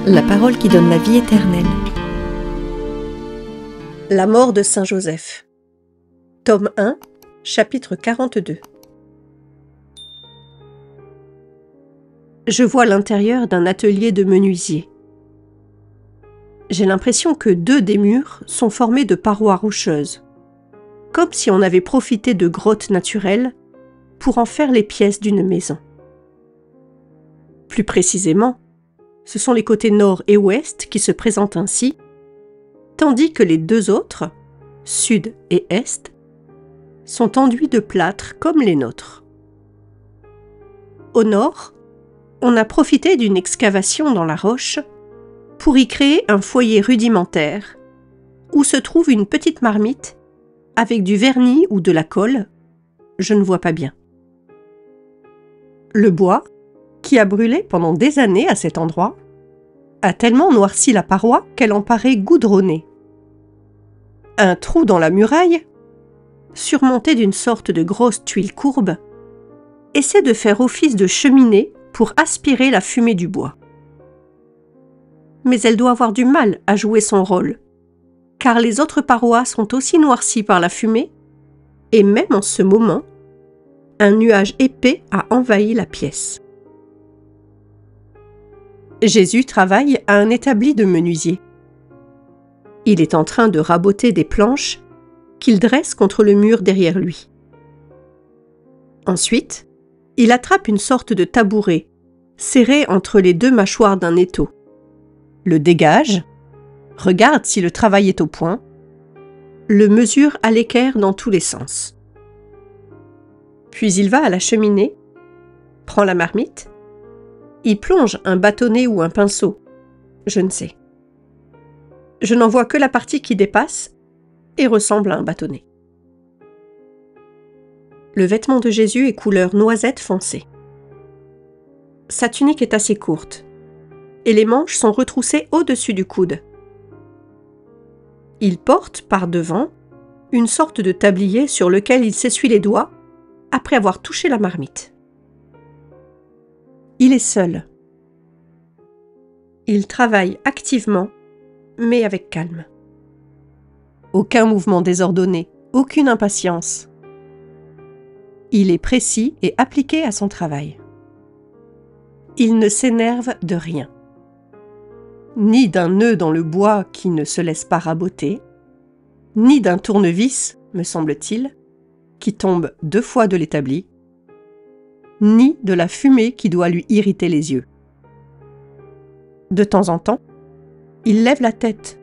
La parole qui donne la vie éternelle. La mort de Saint Joseph. Tome 1, chapitre 42. Je vois l'intérieur d'un atelier de menuisier. J'ai l'impression que 2 des murs sont formés de parois rocheuses, comme si on avait profité de grottes naturelles pour en faire les pièces d'une maison. Plus précisément, ce sont les côtés nord et ouest qui se présentent ainsi, tandis que les 2 autres, sud et est, sont enduits de plâtre comme les nôtres. Au nord, on a profité d'une excavation dans la roche pour y créer un foyer rudimentaire où se trouve une petite marmite avec du vernis ou de la colle, je ne vois pas bien. Le bois, qui a brûlé pendant des années à cet endroit, a tellement noirci la paroi qu'elle en paraît goudronnée. Un trou dans la muraille, surmonté d'une sorte de grosse tuile courbe, essaie de faire office de cheminée pour aspirer la fumée du bois. Mais elle doit avoir du mal à jouer son rôle, car les autres parois sont aussi noircies par la fumée, et même en ce moment, un nuage épais a envahi la pièce. Jésus travaille à un établi de menuisier. Il est en train de raboter des planches qu'il dresse contre le mur derrière lui. Ensuite, il attrape une sorte de tabouret serré entre les 2 mâchoires d'un étau, le dégage, regarde si le travail est au point, le mesure à l'équerre dans tous les sens. Puis il va à la cheminée, prend la marmite, y plonge un bâtonnet ou un pinceau, je ne sais. Je n'en vois que la partie qui dépasse et ressemble à un bâtonnet. Le vêtement de Jésus est couleur noisette foncée. Sa tunique est assez courte et les manches sont retroussées au-dessus du coude. Il porte par devant une sorte de tablier sur lequel il s'essuie les doigts après avoir touché la marmite. Il est seul. Il travaille activement, mais avec calme. Aucun mouvement désordonné, aucune impatience. Il est précis et appliqué à son travail. Il ne s'énerve de rien. Ni d'un nœud dans le bois qui ne se laisse pas raboter, ni d'un tournevis, me semble-t-il, qui tombe 2 fois de l'établi, ni de la fumée qui doit lui irriter les yeux. De temps en temps, il lève la tête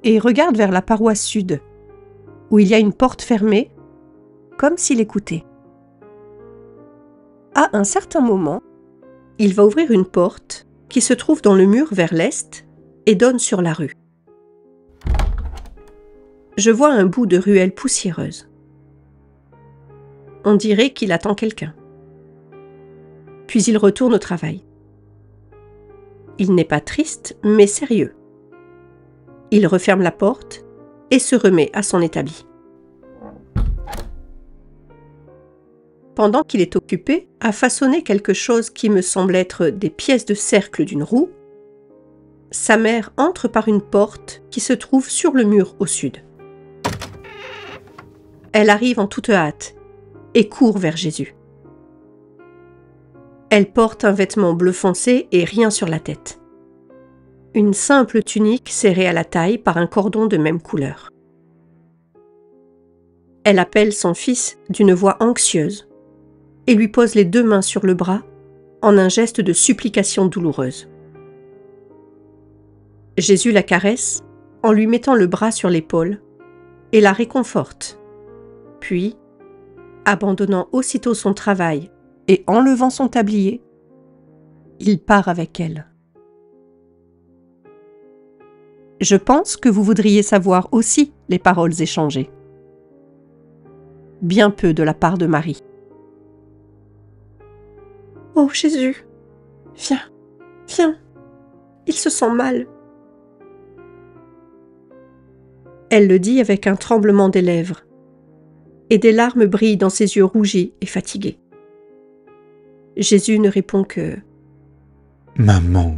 et regarde vers la paroi sud, où il y a une porte fermée, comme s'il écoutait. À un certain moment, il va ouvrir une porte qui se trouve dans le mur vers l'est et donne sur la rue. Je vois un bout de ruelle poussiéreuse. On dirait qu'il attend quelqu'un. Puis il retourne au travail. Il n'est pas triste, mais sérieux. Il referme la porte et se remet à son établi. Pendant qu'il est occupé à façonner quelque chose qui me semble être des pièces de cercle d'une roue, sa mère entre par une porte qui se trouve sur le mur au sud. Elle arrive en toute hâte et court vers Jésus. Elle porte un vêtement bleu foncé et rien sur la tête. Une simple tunique serrée à la taille par un cordon de même couleur. Elle appelle son fils d'une voix anxieuse et lui pose les 2 mains sur le bras en un geste de supplication douloureuse. Jésus la caresse en lui mettant le bras sur l'épaule et la réconforte. Puis, abandonnant aussitôt son travail et enlevant son tablier, il part avec elle. Je pense que vous voudriez savoir aussi les paroles échangées. Bien peu de la part de Marie. « Oh Jésus, viens, viens, il se sent mal. » Elle le dit avec un tremblement des lèvres, et des larmes brillent dans ses yeux rougis et fatigués. Jésus ne répond que « Maman. »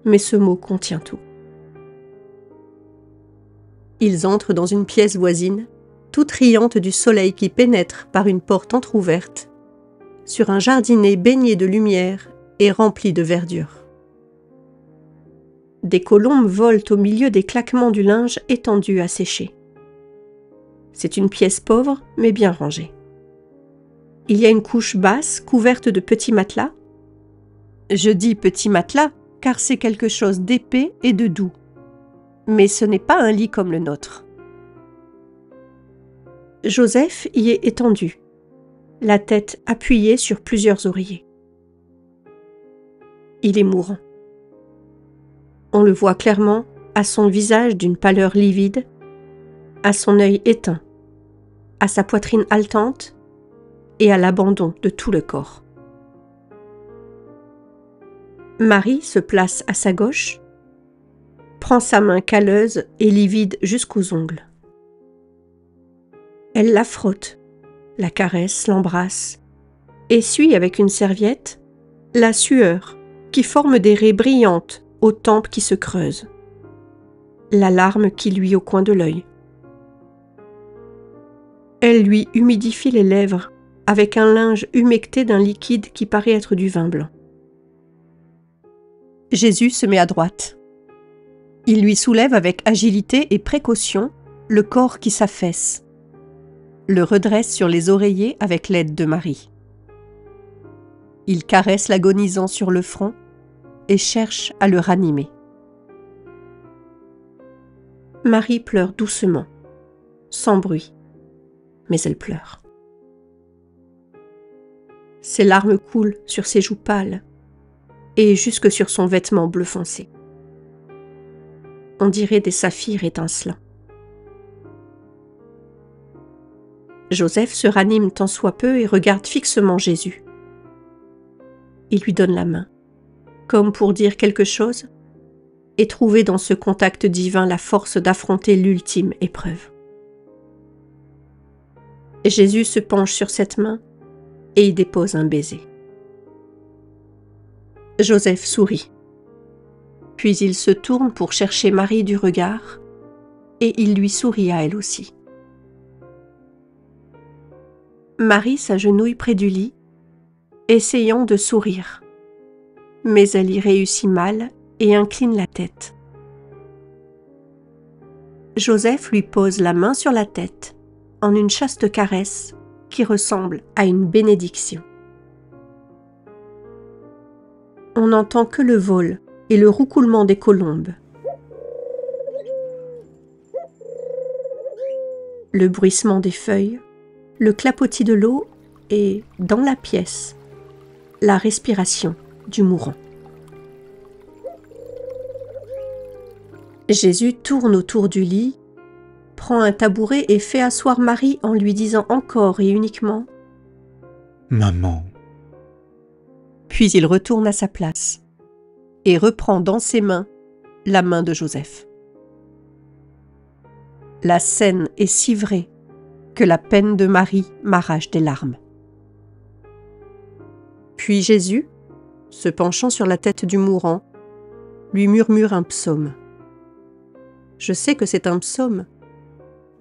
mais ce mot contient tout. Ils entrent dans une pièce voisine, toute riante du soleil qui pénètre par une porte entr'ouverte, sur un jardinet baigné de lumière et rempli de verdure. Des colombes volent au milieu des claquements du linge étendu à sécher. C'est une pièce pauvre, mais bien rangée. Il y a une couche basse couverte de petits matelas. Je dis petits matelas car c'est quelque chose d'épais et de doux. Mais ce n'est pas un lit comme le nôtre. Joseph y est étendu, la tête appuyée sur plusieurs oreillers. Il est mourant. On le voit clairement à son visage d'une pâleur livide, à son œil éteint, à sa poitrine haletante et à l'abandon de tout le corps. Marie se place à sa gauche, prend sa main calleuse et livide jusqu'aux ongles. Elle la frotte, la caresse, l'embrasse, essuie avec une serviette la sueur qui forme des raies brillantes aux tempes qui se creusent, la larme qui luit au coin de l'œil. Elle lui humidifie les lèvres avec un linge humecté d'un liquide qui paraît être du vin blanc. Jésus se met à droite. Il lui soulève avec agilité et précaution le corps qui s'affaisse, le redresse sur les oreillers avec l'aide de Marie. Il caresse l'agonisant sur le front et cherche à le ranimer. Marie pleure doucement, sans bruit, mais elle pleure. Ses larmes coulent sur ses joues pâles et jusque sur son vêtement bleu foncé. On dirait des saphirs étincelants. Joseph se ranime tant soit peu et regarde fixement Jésus. Il lui donne la main, comme pour dire quelque chose, et trouver dans ce contact divin la force d'affronter l'ultime épreuve. Jésus se penche sur cette main et y dépose un baiser. Joseph sourit. Puis il se tourne pour chercher Marie du regard et il lui sourit à elle aussi. Marie s'agenouille près du lit, essayant de sourire, mais elle y réussit mal et incline la tête. Joseph lui pose la main sur la tête en une chaste caresse qui ressemble à une bénédiction. On n'entend que le vol et le roucoulement des colombes. Le bruissement des feuilles, le clapotis de l'eau et, dans la pièce, la respiration du mourant. Jésus tourne autour du lit, prend un tabouret et fait asseoir Marie en lui disant encore et uniquement « Maman ». Puis il retourne à sa place et reprend dans ses mains la main de Joseph. La scène est si vraie que la peine de Marie m'arrache des larmes. Puis Jésus, se penchant sur la tête du mourant, lui murmure un psaume. Je sais que c'est un psaume,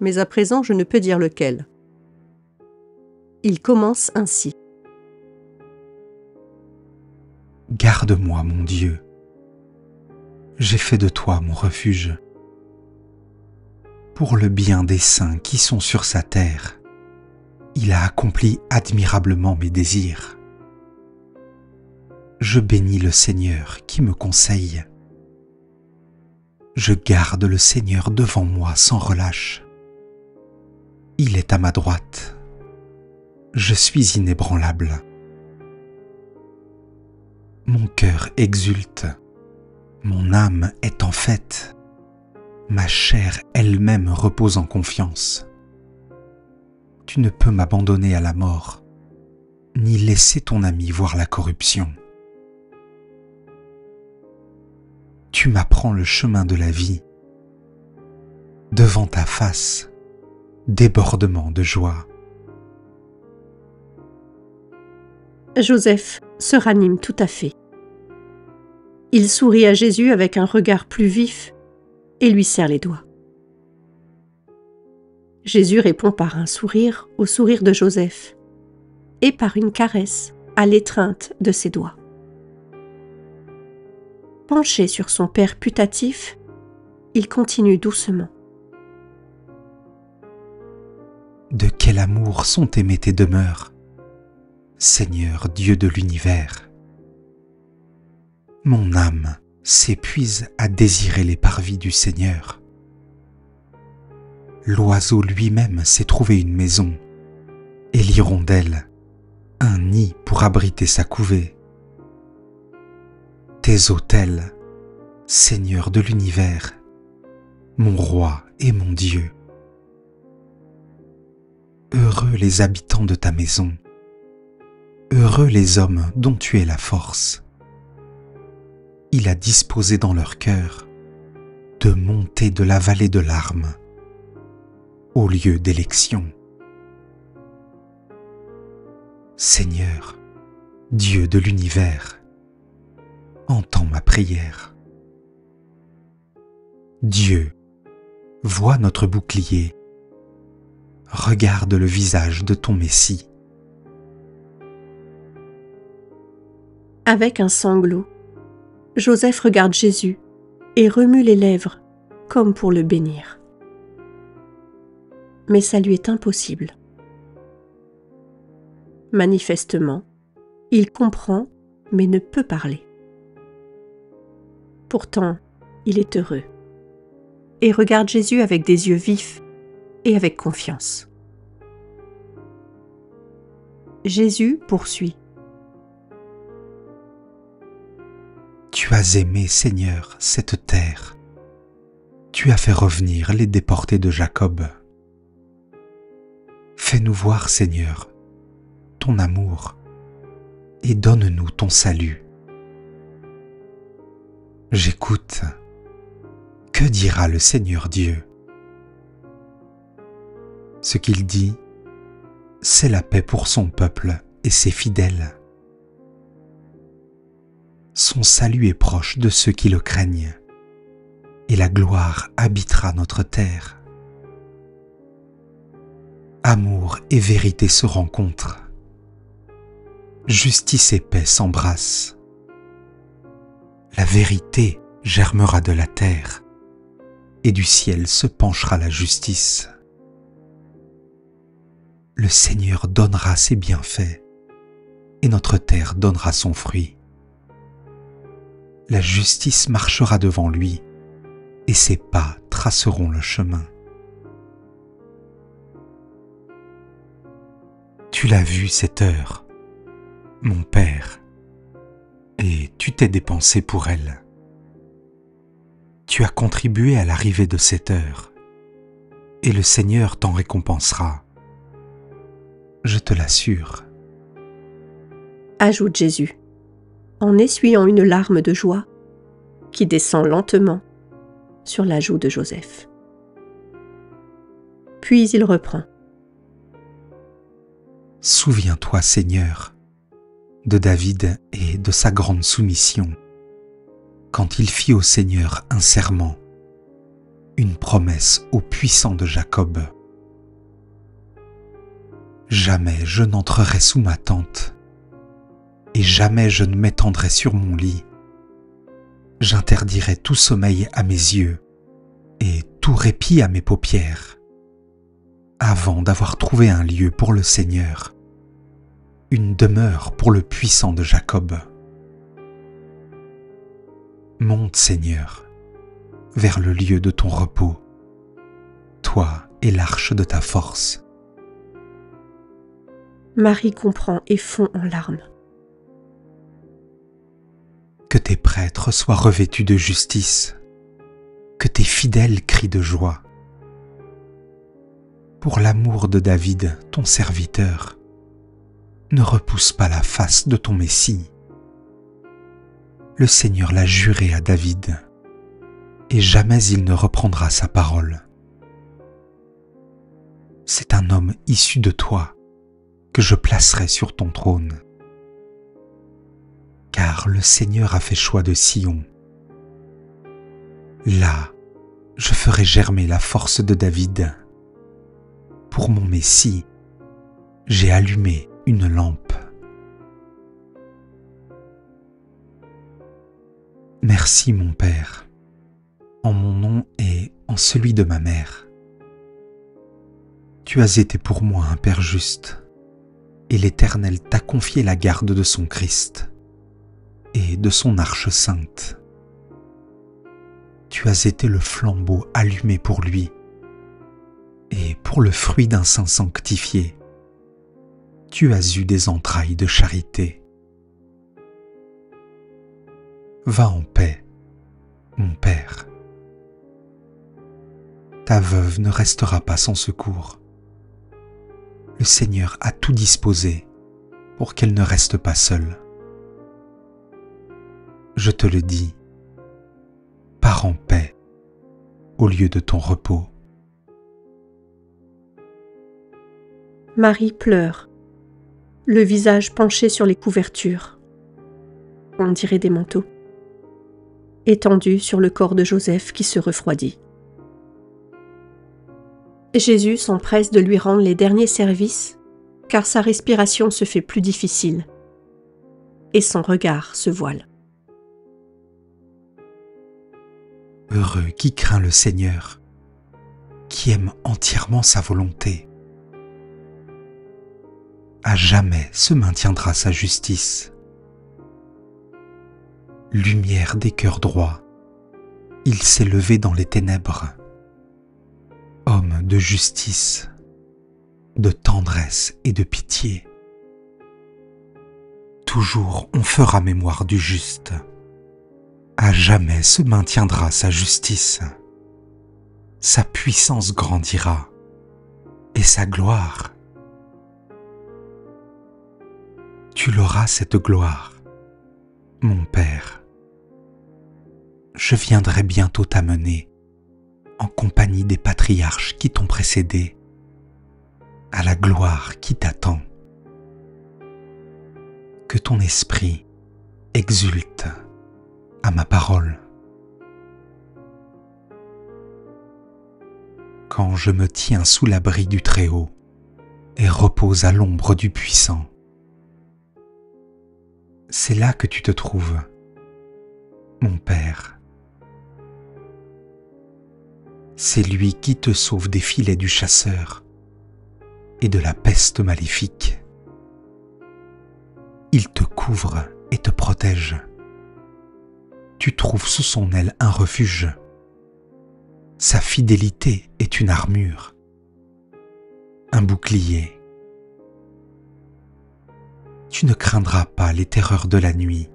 mais à présent je ne peux dire lequel. Il commence ainsi. Garde-moi, mon Dieu. J'ai fait de toi mon refuge. Pour le bien des saints qui sont sur sa terre, il a accompli admirablement mes désirs. Je bénis le Seigneur qui me conseille. Je garde le Seigneur devant moi sans relâche. Il est à ma droite. Je suis inébranlable. Mon cœur exulte, mon âme est en fête, ma chair elle-même repose en confiance. Tu ne peux m'abandonner à la mort, ni laisser ton ami voir la corruption. Tu m'apprends le chemin de la vie. Devant ta face, débordement de joie. Joseph se ranime tout à fait. Il sourit à Jésus avec un regard plus vif et lui serre les doigts. Jésus répond par un sourire au sourire de Joseph et par une caresse à l'étreinte de ses doigts. Penché sur son père putatif, il continue doucement. De quel amour sont aimées tes demeures, Seigneur Dieu de l'univers. Mon âme s'épuise à désirer les parvis du Seigneur. L'oiseau lui-même s'est trouvé une maison, et l'hirondelle un nid pour abriter sa couvée. Tes autels, Seigneur de l'univers, mon roi et mon Dieu. Heureux les habitants de ta maison, heureux les hommes dont tu es la force. Il a disposé dans leur cœur de monter de la vallée de larmes au lieu d'élection. Seigneur, Dieu de l'univers, entends ma prière. Dieu, vois notre bouclier, regarde le visage de ton Messie. Avec un sanglot, Joseph regarde Jésus et remue les lèvres comme pour le bénir. Mais ça lui est impossible. Manifestement, il comprend mais ne peut parler. Pourtant, il est heureux et regarde Jésus avec des yeux vifs et avec confiance. Jésus poursuit. Tu as aimé, Seigneur, cette terre. Tu as fait revenir les déportés de Jacob. Fais-nous voir, Seigneur, ton amour et donne-nous ton salut. J'écoute. Que dira le Seigneur Dieu? Ce qu'il dit, c'est la paix pour son peuple et ses fidèles. Son salut est proche de ceux qui le craignent, et la gloire habitera notre terre. Amour et vérité se rencontrent. Justice et paix s'embrassent. La vérité germera de la terre, et du ciel se penchera la justice. Le Seigneur donnera ses bienfaits, et notre terre donnera son fruit. La justice marchera devant lui, et ses pas traceront le chemin. Tu l'as vu cette heure, mon Père, et tu t'es dépensé pour elle. Tu as contribué à l'arrivée de cette heure, et le Seigneur t'en récompensera. Je te l'assure. Ajoute Jésus, en essuyant une larme de joie qui descend lentement sur la joue de Joseph. Puis il reprend. Souviens-toi, Seigneur, de David et de sa grande soumission, quand il fit au Seigneur un serment, une promesse au puissant de Jacob. Jamais je n'entrerai sous ma tente, et jamais je ne m'étendrai sur mon lit. J'interdirai tout sommeil à mes yeux, et tout répit à mes paupières, avant d'avoir trouvé un lieu pour le Seigneur, une demeure pour le puissant de Jacob. Monte, Seigneur, vers le lieu de ton repos, toi et l'arche de ta force. Marie comprend et fond en larmes. Que tes prêtres soient revêtus de justice, que tes fidèles crient de joie. Pour l'amour de David, ton serviteur, ne repousse pas la face de ton Messie. Le Seigneur l'a juré à David, et jamais il ne reprendra sa parole. C'est un homme issu de toi que je placerai sur ton trône. car le Seigneur a fait choix de Sion. Là, je ferai germer la force de David. Pour mon Messie, j'ai allumé une lampe. Merci mon Père, en mon nom et en celui de ma mère. Tu as été pour moi un Père juste, et l'Éternel t'a confié la garde de son Christ et de son arche sainte. Tu as été le flambeau allumé pour lui, et pour le fruit d'un sein sanctifié, tu as eu des entrailles de charité. Va en paix, mon Père. Ta veuve ne restera pas sans secours. Le Seigneur a tout disposé pour qu'elle ne reste pas seule. Je te le dis, pars en paix au lieu de ton repos. Marie pleure, le visage penché sur les couvertures. On dirait des manteaux. Étendus sur le corps de Joseph qui se refroidit. Jésus s'empresse de lui rendre les derniers services, car sa respiration se fait plus difficile, et son regard se voile. Heureux qui craint le Seigneur, qui aime entièrement sa volonté. À jamais se maintiendra sa justice. Lumière des cœurs droits, il s'est levé dans les ténèbres. Homme de justice, de tendresse et de pitié. Toujours on fera mémoire du juste. À jamais se maintiendra sa justice. Sa puissance grandira et sa gloire. Tu l'auras cette gloire, mon Père. Je viendrai bientôt t'amener, en compagnie des patriarches qui t'ont précédé, à la gloire qui t'attend. Que ton esprit exulte à ma parole. Quand je me tiens sous l'abri du Très-Haut et repose à l'ombre du Puissant, c'est là que tu te trouves, mon Père. C'est lui qui te sauve des filets du chasseur et de la peste maléfique. Il te couvre et te protège. Tu trouves sous son aile un refuge. Sa fidélité est une armure, un bouclier. Tu ne craindras pas les terreurs de la nuit.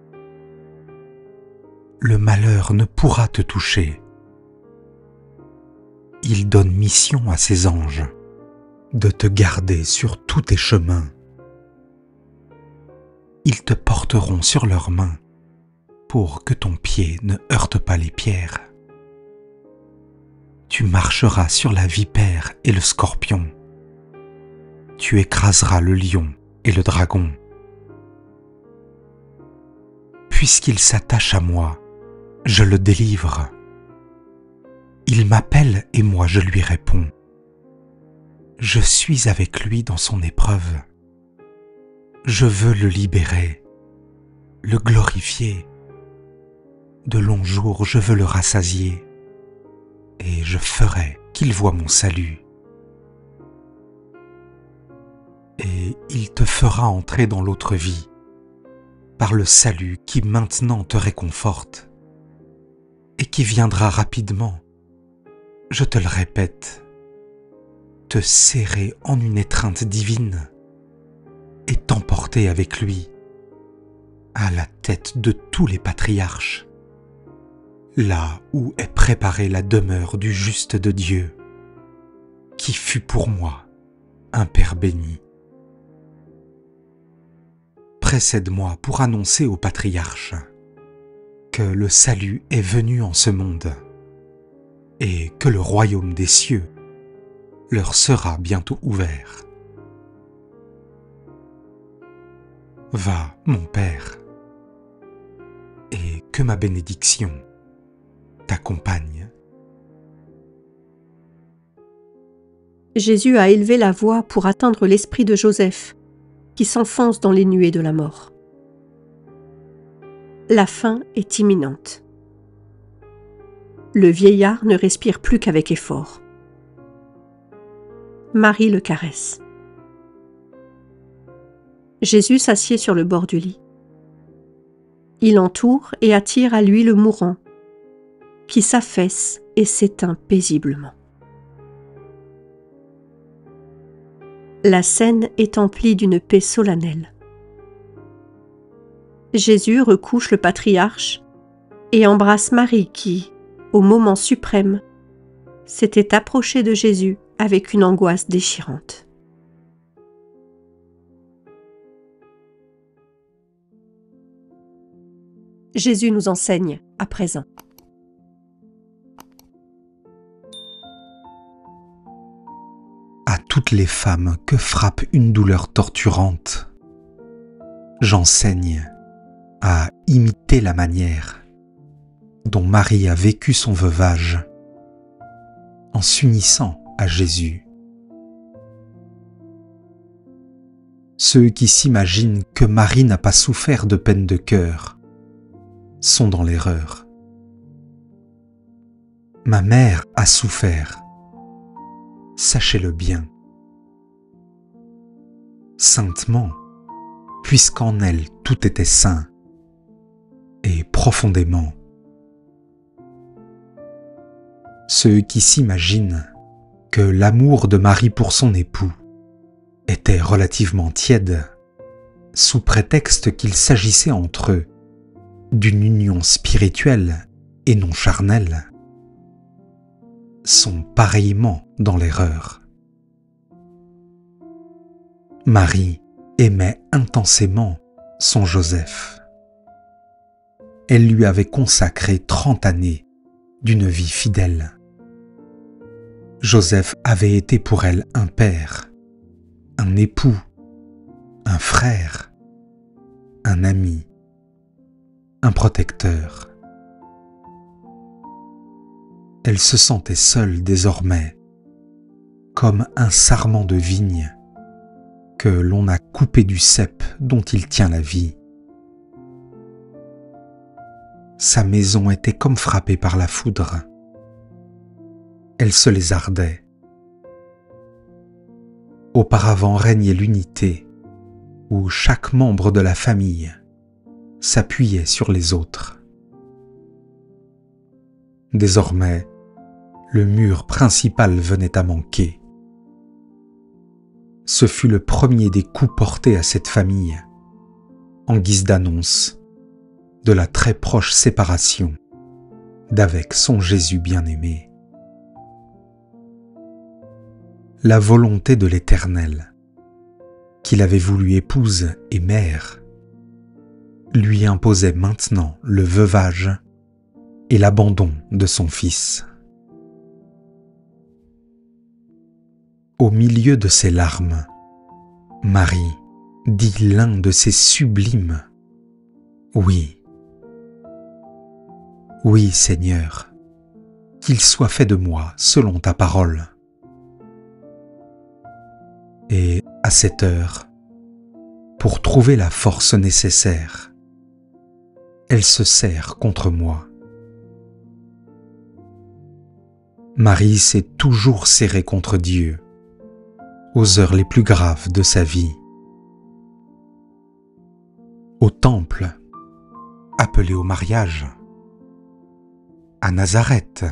Le malheur ne pourra te toucher. Il donne mission à ses anges de te garder sur tous tes chemins. Ils te porteront sur leurs mains pour que ton pied ne heurte pas les pierres. Tu marcheras sur la vipère et le scorpion. Tu écraseras le lion et le dragon. Puisqu'il s'attache à moi, je le délivre. Il m'appelle et moi je lui réponds. Je suis avec lui dans son épreuve. Je veux le libérer, le glorifier. De longs jours je veux le rassasier, et je ferai qu'il voie mon salut. Et il te fera entrer dans l'autre vie, par le salut qui maintenant te réconforte, et qui viendra rapidement, je te le répète, te serrer en une étreinte divine, et t'emporter avec lui, à la tête de tous les patriarches, là où est préparée la demeure du juste de Dieu, qui fut pour moi un Père béni. Précède-moi pour annoncer aux patriarches que le salut est venu en ce monde et que le royaume des cieux leur sera bientôt ouvert. Va, mon Père, que ma bénédiction t'accompagne. Jésus a élevé la voix pour atteindre l'esprit de Joseph, qui s'enfonce dans les nuées de la mort. La fin est imminente. Le vieillard ne respire plus qu'avec effort. Marie le caresse. Jésus s'assied sur le bord du lit. Il entoure et attire à lui le mourant, qui s'affaisse et s'éteint paisiblement. La scène est emplie d'une paix solennelle. Jésus recouche le patriarche et embrasse Marie qui, au moment suprême, s'était approchée de Jésus avec une angoisse déchirante. Jésus nous enseigne à présent. À toutes les femmes que frappe une douleur torturante, j'enseigne à imiter la manière dont Marie a vécu son veuvage en s'unissant à Jésus. Ceux qui s'imaginent que Marie n'a pas souffert de peine de cœur sont dans l'erreur. Ma mère a souffert, sachez-le bien, saintement, puisqu'en elle tout était saint, et profondément. Ceux qui s'imaginent que l'amour de Marie pour son époux était relativement tiède, sous prétexte qu'il s'agissait entre eux d'une union spirituelle et non charnelle, sont pareillement dans l'erreur. Marie aimait intensément son Joseph. Elle lui avait consacré 30 années d'une vie fidèle. Joseph avait été pour elle un père, un époux, un frère, un ami, un protecteur. Elle se sentait seule désormais, comme un sarment de vigne que l'on a coupé du cep dont il tient la vie. Sa maison était comme frappée par la foudre. Elle se lézardait. Auparavant régnait l'unité, où chaque membre de la famille s'appuyait sur les autres. Désormais, le mur principal venait à manquer. Ce fut le premier des coups portés à cette famille, en guise d'annonce de la très proche séparation d'avec son Jésus bien-aimé. La volonté de l'Éternel, qu'il avait voulu épouse et mère, lui imposait maintenant le veuvage et l'abandon de son fils. Au milieu de ses larmes, Marie dit l'un de ces sublimes « Oui, oui Seigneur, qu'il soit fait de moi selon ta parole. » Et à cette heure, pour trouver la force nécessaire, elle se serre contre moi. Marie s'est toujours serrée contre Dieu, aux heures les plus graves de sa vie. Au temple, appelée au mariage, à Nazareth,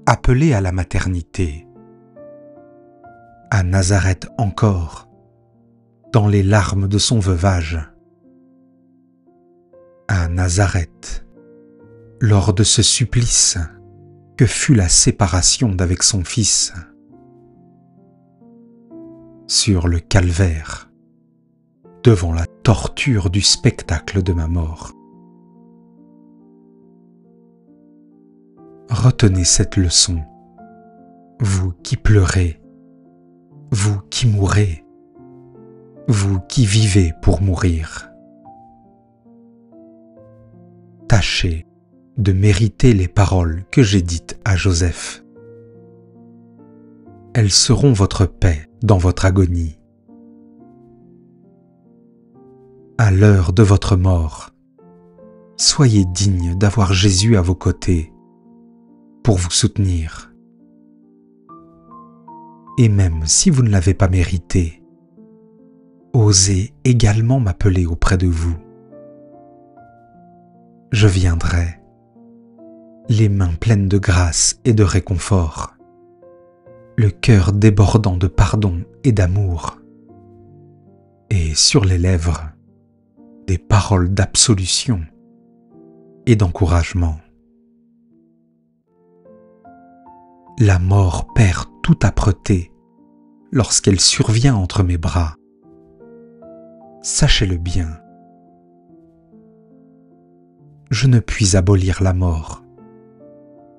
appelée à la maternité, à Nazareth encore, dans les larmes de son veuvage, à Nazareth, lors de ce supplice que fut la séparation d'avec son fils, sur le calvaire, devant la torture du spectacle de ma mort. Retenez cette leçon, vous qui pleurez, vous qui mourrez, vous qui vivez pour mourir. tâchez de mériter les paroles que j'ai dites à Joseph. Elles seront votre paix dans votre agonie. À l'heure de votre mort, soyez digne d'avoir Jésus à vos côtés pour vous soutenir. Et même si vous ne l'avez pas mérité, osez également m'appeler auprès de vous. Je viendrai, les mains pleines de grâce et de réconfort, le cœur débordant de pardon et d'amour, et sur les lèvres, des paroles d'absolution et d'encouragement. La mort perd toute âpreté lorsqu'elle survient entre mes bras. Sachez-le bien. Je ne puis abolir la mort,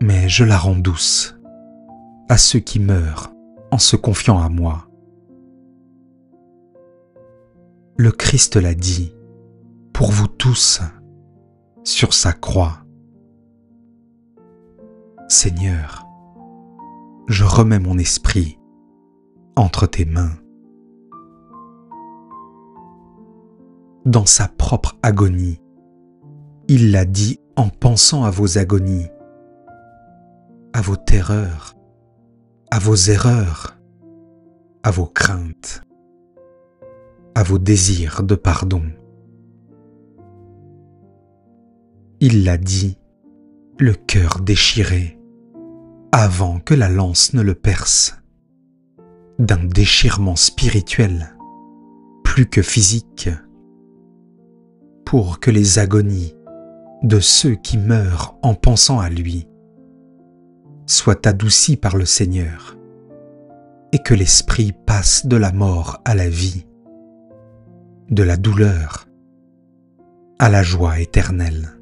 mais je la rends douce à ceux qui meurent en se confiant à moi. Le Christ l'a dit, pour vous tous, sur sa croix. Seigneur, je remets mon esprit entre tes mains. Dans sa propre agonie, il l'a dit en pensant à vos agonies, à vos terreurs, à vos erreurs, à vos craintes, à vos désirs de pardon. Il l'a dit, le cœur déchiré, avant que la lance ne le perce, d'un déchirement spirituel, plus que physique, pour que les agonies de ceux qui meurent en pensant à lui soient adoucies par le Seigneur, et que l'esprit passe de la mort à la vie, de la douleur à la joie éternelle.